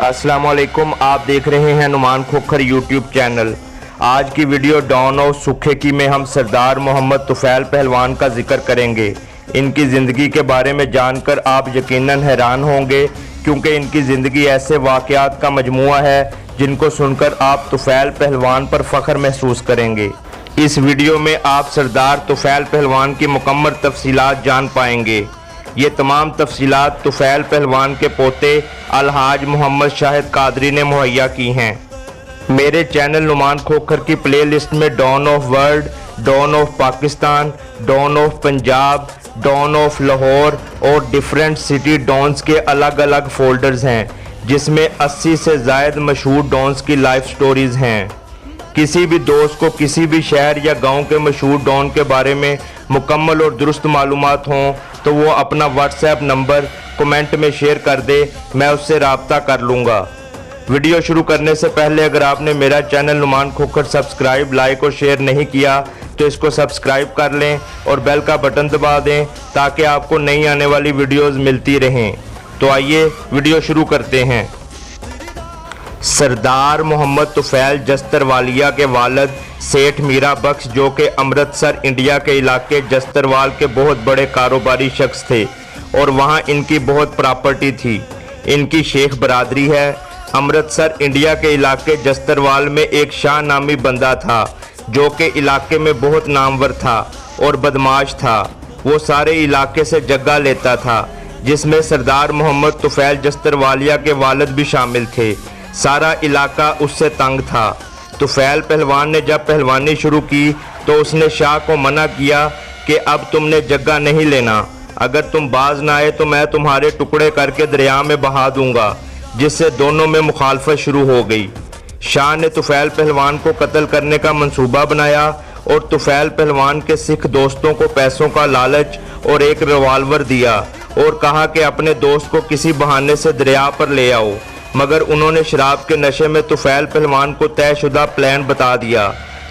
अस्सलाम वालेकुम। आप देख रहे हैं नुमान खोखर यूट्यूब चैनल। आज की वीडियो डॉन ऑफ सुखे की में हम सरदार मोहम्मद तुफैल पहलवान का जिक्र करेंगे। इनकी ज़िंदगी के बारे में जानकर आप यकीनन हैरान होंगे, क्योंकि इनकी ज़िंदगी ऐसे वाक़यात का मजमुआ है जिनको सुनकर आप तुफैल पहलवान पर फ़ख्र महसूस करेंगे। इस वीडियो में आप सरदार तुफैल पहलवान की मुकम्मल तफसीलात जान पाएंगे। ये तमाम तफसीलात तुफैल पहलवान के पोते अलहाज मोहम्मद शाहिद कादरी ने मुहैया की हैं। मेरे चैनल नुमान खोखर की प्लेलिस्ट में don of world, don of Pakistan, don of Punjab, don of Lahore और डिफरेंट सिटी डॉन्स के अलग अलग फोल्डर्स हैं, जिसमें 80 से ज़ायद मशहूर डॉन्स की लाइफ स्टोरीज़ हैं। किसी भी दोस्त को किसी भी शहर या गांव के मशहूर डॉन के बारे में मुकम्मल और दुरुस्त मालूमात हों तो वो अपना व्हाट्सएप नंबर कमेंट में शेयर कर दे, मैं उससे रब्ता कर लूँगा। वीडियो शुरू करने से पहले अगर आपने मेरा channel Numan Khokhar subscribe, like और शेयर नहीं किया तो इसको सब्सक्राइब कर लें और बेल का बटन दबा दें ताकि आपको नई आने वाली वीडियोज़ मिलती रहें। तो आइए वीडियो शुरू करते हैं। सरदार मोहम्मद तुफैल जस्तरवालिया के वालिद सेठ मीरा बख्श, जो कि अमृतसर इंडिया के इलाके जस्तरवाल के बहुत बड़े कारोबारी शख्स थे और वहाँ इनकी बहुत प्रॉपर्टी थी। इनकी शेख बरादरी है। अमृतसर इंडिया के इलाके जस्तरवाल में एक शाह नामी बंदा था जो कि इलाके में बहुत नामवर था और बदमाश था। वो सारे इलाके से जगह लेता था, जिसमें सरदार मोहम्मद तुफैल जस्तरवालिया के वालिद भी शामिल थे। सारा इलाका उससे तंग था। तुफैल पहलवान ने जब पहलवानी शुरू की तो उसने शाह को मना किया कि अब तुमने जगह नहीं लेना, अगर तुम बाज ना आए तो मैं तुम्हारे टुकड़े करके दरिया में बहा दूंगा, जिससे दोनों में मुखालफत शुरू हो गई। शाह ने तुफैल पहलवान को कत्ल करने का मंसूबा बनाया और तुफैल पहलवान के सिख दोस्तों को पैसों का लालच और एक रिवाल्वर दिया और कहा कि अपने दोस्त को किसी बहाने से दरिया पर ले आओ, मगर उन्होंने शराब के नशे में तुफैल पहलवान को तयशुदा प्लान बता दिया।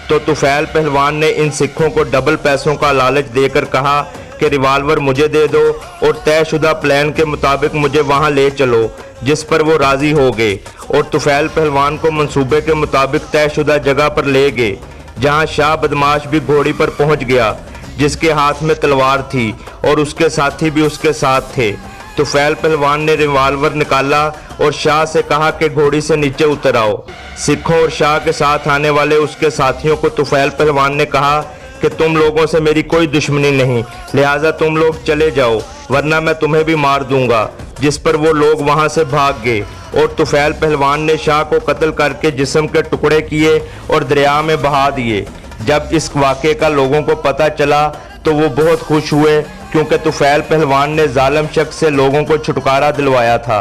तो तुफैल पहलवान ने इन सिखों को डबल पैसों का लालच देकर कहा कि रिवाल्वर मुझे दे दो और तयशुदा प्लान के मुताबिक मुझे वहां ले चलो, जिस पर वो राज़ी हो गए और तुफैल पहलवान को मंसूबे के मुताबिक तयशुदा जगह पर ले गए, जहां शाह बदमाश भी घोड़ी पर पहुंच गया, जिसके हाथ में तलवार थी और उसके साथी भी उसके साथ थे। तुफैल पहलवान ने रिवाल्वर निकाला और शाह से कहा कि घोड़ी से नीचे उतर आओ। सिखों और शाह के साथ आने वाले उसके साथियों को तुफैल पहलवान ने कहा कि तुम लोगों से मेरी कोई दुश्मनी नहीं, लिहाजा तुम लोग चले जाओ वरना मैं तुम्हें भी मार दूंगा, जिस पर वो लोग वहां से भाग गए और तुफैल पहलवान ने शाह को कत्ल करके जिस्म के टुकड़े किए और दरिया में बहा दिए। जब इस वाक़े का लोगों को पता चला तो वो बहुत खुश हुए, क्योंकि तुफैल पहलवान ने जालिम शख्स से लोगों को छुटकारा दिलवाया था।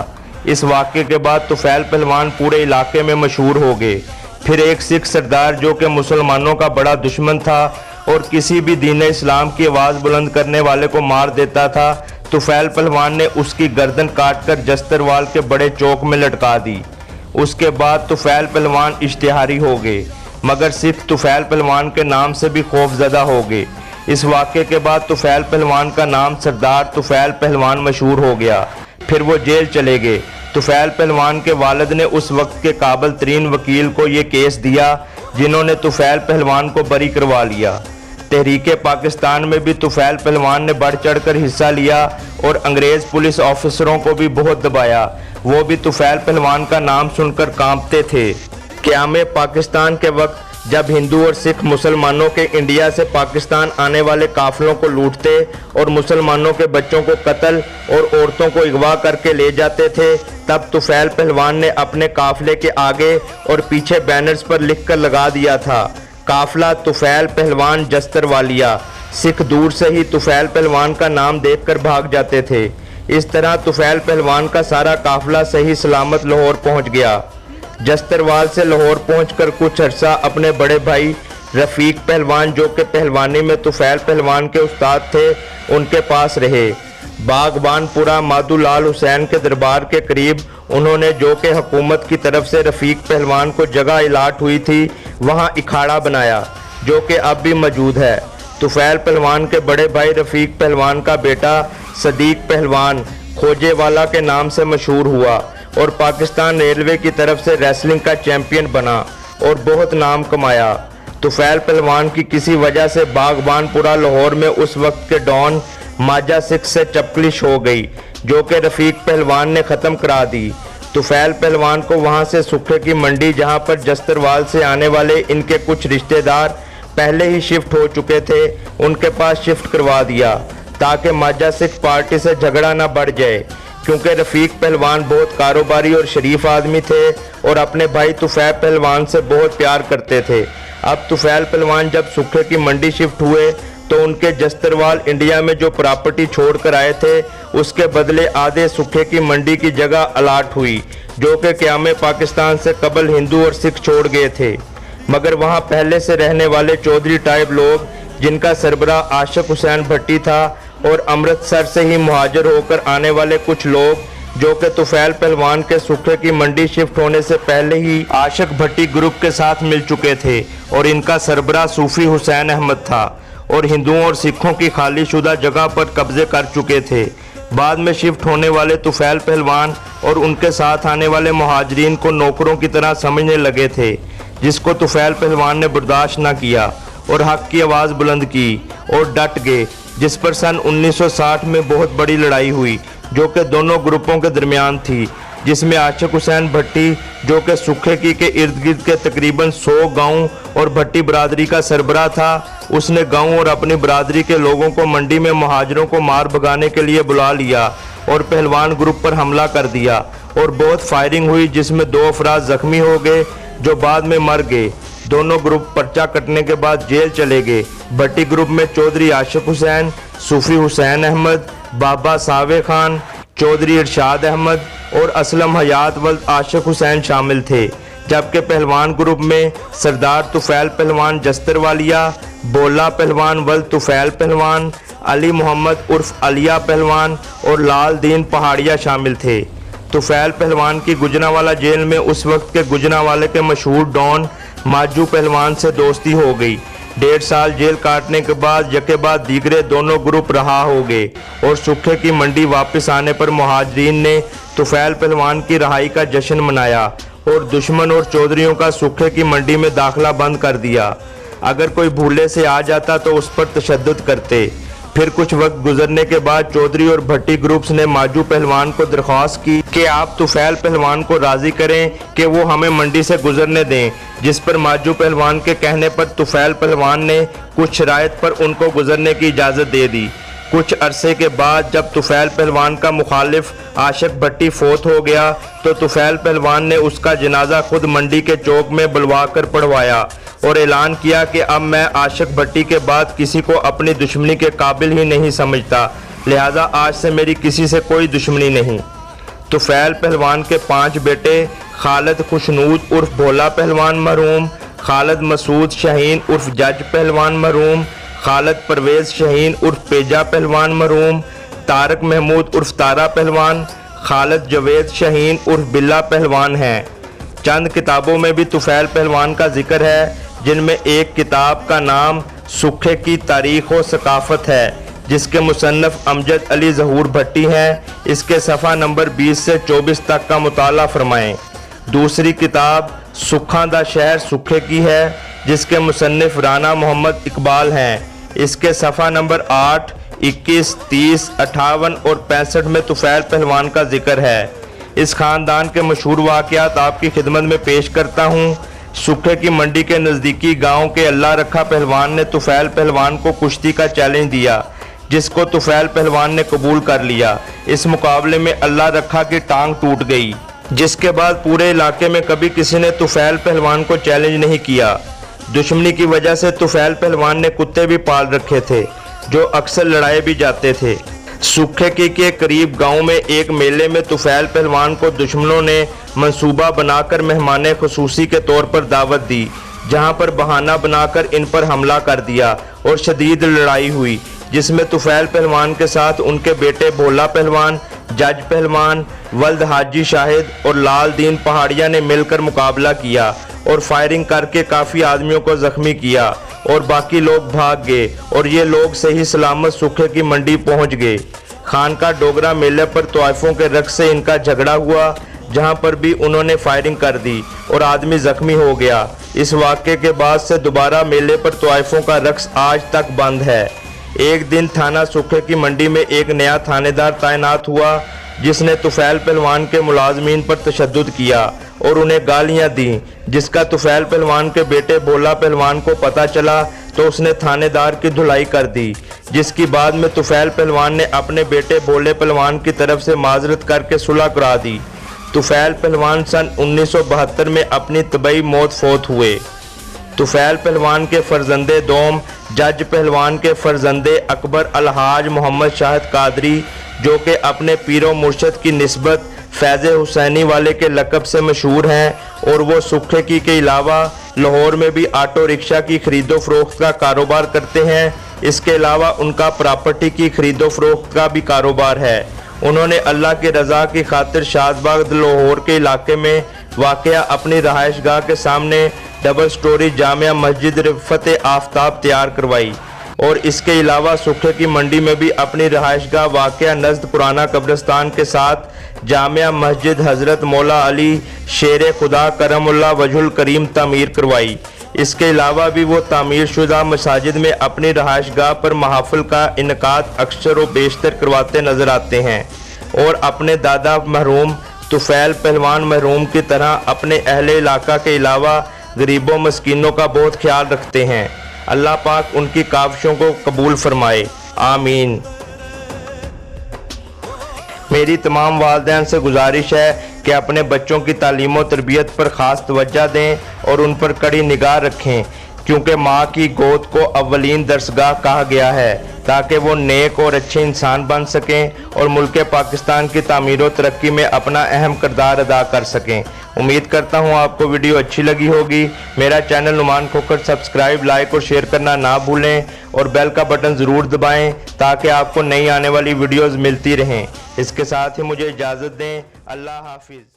इस वाक़े के बाद तुफैल पहलवान पूरे इलाके में मशहूर हो गए। फिर एक सिख सरदार जो कि मुसलमानों का बड़ा दुश्मन था और किसी भी दीन इस्लाम की आवाज़ बुलंद करने वाले को मार देता था, तुफैल पहलवान ने उसकी गर्दन काटकर जस्तरवाल के बड़े चौक में लटका दी। उसके बाद तुफैल पहलवान इश्तिहारी हो गए, मगर सिख तुफैल पहलवान के नाम से भी खौफजदा हो गए। इस वाक़े के बाद तुफैल पहलवान का नाम सरदार तुफैल पहलवान मशहूर हो गया। फिर वो जेल चले गए। तुफैल पहलवान के वालिद ने उस वक्त के काबिल तरीन वकील को ये केस दिया, जिन्होंने तुफैल पहलवान को बरी करवा लिया। तहरीके पाकिस्तान में भी तुफैल पहलवान ने बढ़ चढ़ कर हिस्सा लिया और अंग्रेज़ पुलिस ऑफिसरों को भी बहुत दबाया। वो भी तुफैल पहलवान का नाम सुनकर कांपते थे। क़याम पाकिस्तान के वक्त जब हिंदू और सिख मुसलमानों के इंडिया से पाकिस्तान आने वाले काफिलों को लूटते और मुसलमानों के बच्चों को कत्ल और औरतों को अगवा करके ले जाते थे, तब तुफैल पहलवान ने अपने काफिले के आगे और पीछे बैनर्स पर लिखकर लगा दिया था, काफिला तुफैल पहलवान जस्तरवालिया। सिख दूर से ही तुफैल पहलवान का नाम देखकर भाग जाते थे। इस तरह तुफैल पहलवान का सारा काफिला सही सलामत लाहौर पहुँच गया। जस्तरवाल से लाहौर पहुंचकर कुछ अरसा अपने बड़े भाई रफ़ीक पहलवान, जो कि पहलवानी में तुफैल पहलवान के उस्ताद थे, उनके पास रहे। बागबानपुरा माधुलाल हुसैन के दरबार के करीब उन्होंने, जो कि हुकूमत की तरफ से रफ़ीक पहलवान को जगह अलाट हुई थी, वहां अखाड़ा बनाया, जो कि अब भी मौजूद है। तुफैल पहलवान के बड़े भाई रफ़ीक पहलवान का बेटा सदीक पहलवान खोजेवाला के नाम से मशहूर हुआ اور پاکستان ریلوے کی طرف سے ریسلنگ کا چیمپئن بنا اور بہت نام کمایا۔ طفیل پہلوان کی کسی وجہ سے باغبان پورہ لاہور میں اس وقت کے ڈان ماجہ سکھ سے چپکلش ہو گئی، جو کہ رفیق پہلوان نے ختم کرا دی۔ طفیل پہلوان کو وہاں سے سکھے کی منڈی، جہاں پر جستروال سے آنے والے ان کے کچھ رشتہ دار پہلے ہی شفٹ ہو چکے تھے، ان کے پاس شفٹ کروا دیا تاکہ ماجہ سکھ پارٹی سے جھگڑا نہ بڑھ جائے، کیونکہ رفیق پہلوان بہت کاروباری اور شریف آدمی تھے اور اپنے بھائی طفیل پہلوان سے بہت پیار کرتے تھے۔ اب طفیل پہلوان جب سکھے کی منڈی شفٹ ہوئے تو ان کے جستروال انڈیا میں جو پراپرٹی چھوڑ کر آئے تھے اس کے بدلے آدھے سکھے کی منڈی کی جگہ الاٹ ہوئی، جو کہ قیام پاکستان سے قبل ہندو اور سکھ چھوڑ گئے تھے، مگر وہاں پہلے سے رہنے والے چودھری ٹائب لوگ، جن کا سربراہ عاشق حسین بھٹی تھا، اور امرتسر سے ہی مہاجر ہو کر آنے والے کچھ لوگ جو کہ طفیل پہلوان کے سکھے کی منڈی شفٹ ہونے سے پہلے ہی عاشق بھٹی گروپ کے ساتھ مل چکے تھے، اور ان کا سربراہ صوفی حسین احمد تھا، اور ہندوؤں اور سکھوں کی خالی شدہ جگہ پر قبضے کر چکے تھے۔ بعد میں شفٹ ہونے والے طفیل پہلوان اور ان کے ساتھ آنے والے مہاجرین کو نوکروں کی طرح سمجھنے لگے تھے، جس کو طفیل پہلوان نے برداشت نہ کیا اور حق کی آواز بلند کی اور ڈٹ گئے، جس پر سن 1960 میں بہت بڑی لڑائی ہوئی جو کہ دونوں گروپوں کے درمیان تھی، جس میں عاشق حسین بھٹی، جو کہ سکھے کی کے ارد گرد کے تقریباً 100 گاؤں اور بھٹی برادری کا سربراہ تھا، اس نے گاؤں اور اپنی برادری کے لوگوں کو منڈی میں مہاجروں کو مار بھگانے کے لیے بلا لیا اور پہلوان گروپ پر حملہ کر دیا اور بہت فائرنگ ہوئی، جس میں 2 افراد زخمی ہو گئے جو بعد میں مر گئے۔ دونوں گروپ پرچہ کٹنے کے بعد جیل چلے گئے۔ بھٹی گروپ میں چودھری عاشق حسین، صوفی حسین احمد، بابا ساوے خان، چودھری ارشاد احمد اور اسلم حیات ولد عاشق حسین شامل تھے، جبکہ پہلوان گروپ میں سردار طفیل پہلوان جستروالیہ، بولا پہلوان ولد طفیل پہلوان، علی محمد عرف علیہ پہلوان اور لال دین پہاڑیہ شامل تھے۔ طفیل پہلوان کی گجرانوالہ جیل میں اس وقت کے گجرانوالے کے مشہور ڈان ماجو پہلوان سے دوستی ہو گئی۔ 1.5 سال جیل کاٹنے کے بعد یکے بعد دیگرے دونوں گروپ رہا ہو گئے، اور سکھے کی منڈی واپس آنے پر مہاجرین نے طفیل پہلوان کی رہائی کا جشن منایا اور دشمن اور چودھریوں کا سکھے کی منڈی میں داخلہ بند کر دیا۔ اگر کوئی بھولے سے آ جاتا تو اس پر تشدد کرتے۔ پھر کچھ وقت گزرنے کے بعد چودھری اور بھٹی گروپس نے ماجو پہلوان کو درخواست کی کہ آپ طفیل پہلوان کو راضی کریں کہ وہ ہمیں منڈی سے گزرنے دیں، جس پر ماجو پہلوان کے کہنے پر طفیل پہلوان نے کچھ شرائط پر ان کو گزرنے کی اجازت دے دی۔ کچھ عرصے کے بعد جب طفیل پہلوان کا مخالف عاشق بھٹی فوت ہو گیا تو طفیل پہلوان نے اس کا جنازہ خود منڈی کے چوک میں بلوا کر پڑھوایا اور اعلان کیا کہ اب میں عاشق بھٹی کے بعد کسی کو اپنی دشمنی کے قابل ہی نہیں سمجھتا، لہذا آج سے میری کسی سے کوئی دشمنی نہیں۔ طفیل پہلوان کے 5 بیٹے خالد خوشنود عرف بھولا پہلوان مرحوم، خالد مسعود شاہین عرف جج پہلوان مرحوم، خالد پرویز شاہین عرف پیجا پہلوان مرحوم، طارق محمود عرف تارا پہلوان، خالد جوید شاہین عرف بلا پہلوان ہیں۔ چند کتابوں میں بھی طفیل پہلوان کا ذکر ہے، جن میں ایک کتاب کا نام سکھے کی تاریخ و ثقافت ہے، جس کے مصنف امجد علی ظہور بھٹی ہیں۔ اس کے صفحہ نمبر 20 سے 24 تک کا مطالعہ فرمائیں۔ دوسری کتاب سکھاں دا شہر سکھے کی ہے، جس کے مصنف رانا محمد اقبال ہیں۔ اس کے صفحہ نمبر 8، 21، 30، 58 اور 65 میں طفیل پہلوان کا ذکر ہے۔ اس خاندان کے مشہور واقعات آپ کی خدمت میں پیش کرتا ہوں۔ سکھے کی منڈی کے نزدیکی گاؤں کے اللہ رکھا پہلوان نے طفیل پہلوان کو کشتی کا چیلنج دیا، جس کو طفیل پہلوان نے قبول کر لیا۔ اس مقابلے میں اللہ رکھا کی ٹانگ ٹوٹ گئی، جس کے بعد پورے علاقے میں کبھی کسی نے طفیل پہلوان کو چیلنج نہیں کیا۔ دشمنی کی وجہ سے طفیل پہلوان نے کتے بھی پال رکھے تھے جو اکثر لڑائے بھی جاتے تھے۔ سکھے کی کے قریب گاؤں میں ایک میلے میں طفیل پہلوان کو دشمنوں نے منصوبہ بنا کر مہمان خصوصی کے طور پر دعوت دی، جہاں پر بہانہ بنا کر ان پر حملہ کر دیا اور شدید لڑائی ہوئی، جس میں طفیل پہلوان کے ساتھ ان کے بیٹے بھولا پہلوان، جج پہلوان، ولد حاجی شاہد اور لال دین پہاڑیہ نے مل کر مقابلہ کیا اور فائرنگ کر کے کافی آدمیوں کو زخمی کیا اور باقی لوگ بھاگ گئے اور یہ لوگ صحیح سلامت سکھے کی منڈی پہنچ گئے۔ خانقاہ ڈوگرہ میلے پر طوائفوں کے رقص سے ان کا جھگڑا ہوا، जहां पर भी उन्होंने फायरिंग कर दी और आदमी जख्मी हो गया। इस वाक़े के बाद से दोबारा मेले पर तवाइफों का रक्स आज तक बंद है। एक दिन थाना सुखे की मंडी में एक नया थानेदार तैनात हुआ जिसने तुफैल पहलवान के मुलाजमीन पर तशद्दुद किया और उन्हें गालियां दी, जिसका तुफैल पहलवान के बेटे भोला पहलवान को पता चला तो उसने थानेदार की धुलाई कर दी, जिसकी बाद में तुफैल पहलवान ने अपने बेटे भोले पहलवान की तरफ से माजरत करके सुलह करा दी। तुफैल पहलवान सन 1972 में अपनी तबई मौत फोत हुए। तुफैल पहलवान के फर्जंदे दोम जज पहलवान के फर्जंदे अकबर अलहाज मोहम्मद शाहिद कादरी, जो कि अपने पीरो मुर्शद की निस्बत फैज़ हुसैनी वाले के लक़ब से मशहूर हैं और वो सुखे की के अलावा लाहौर में भी ऑटो रिक्शा की खरीदो फरोख्त का कारोबार करते हैं। इसके अलावा उनका प्रॉपर्टी की खरीदो फरोख्त का भी कारोबार है। उन्होंने अल्लाह की रज़ा की खातिर शादबाग लाहौर के इलाके में वाक़या अपनी रहायश गाह के सामने डबल स्टोरी जामिया मस्जिद रिफ़त आफ्ताब तैयार करवाई और इसके अलावा सुखे की मंडी में भी अपनी रहायश गाह वाक़या नज़द पुराना कब्रिस्तान के साथ जामिया मस्जिद हज़रत मौला अली शेर खुदा करमुल्लाह वजहुल करीम तामीर करवाई। इसके अलावा भी वो तामीर शुदा मसाजिद में अपनी रहायश गाह पर महाफिल का इनकाद अक्सर व बेशतर करवाते नज़र आते हैं और अपने दादा मरहूम तुफैल पहलवान मरहूम की तरह अपने अहले इलाका के अलावा गरीबों मस्कीनों का बहुत ख्याल रखते हैं। अल्लाह पाक उनकी काविशों को कबूल फरमाए, आमीन। मेरी तमाम वालिदैन से गुजारिश है कि अपने बच्चों की तालीम और तरबियत पर ख़ास तवज्जो दें और उन पर कड़ी निगाह रखें, क्योंकि माँ की गोद को अव्वलीन दरसगाह कहा गया है ताकि वो नेक और अच्छे इंसान बन सकें और मुल्क पाकिस्तान की तामीर और तरक्की में अपना अहम किरदार अदा कर सकें। उम्मीद करता हूँ आपको वीडियो अच्छी लगी होगी। मेरा channel Numan Khokhar subscribe, like और शेयर करना ना भूलें और बेल का बटन ज़रूर दबाएं ताकि आपको नई आने वाली वीडियोज़ मिलती रहें। इसके साथ ही मुझे इजाज़त दें। अल्लाह हाफिज़।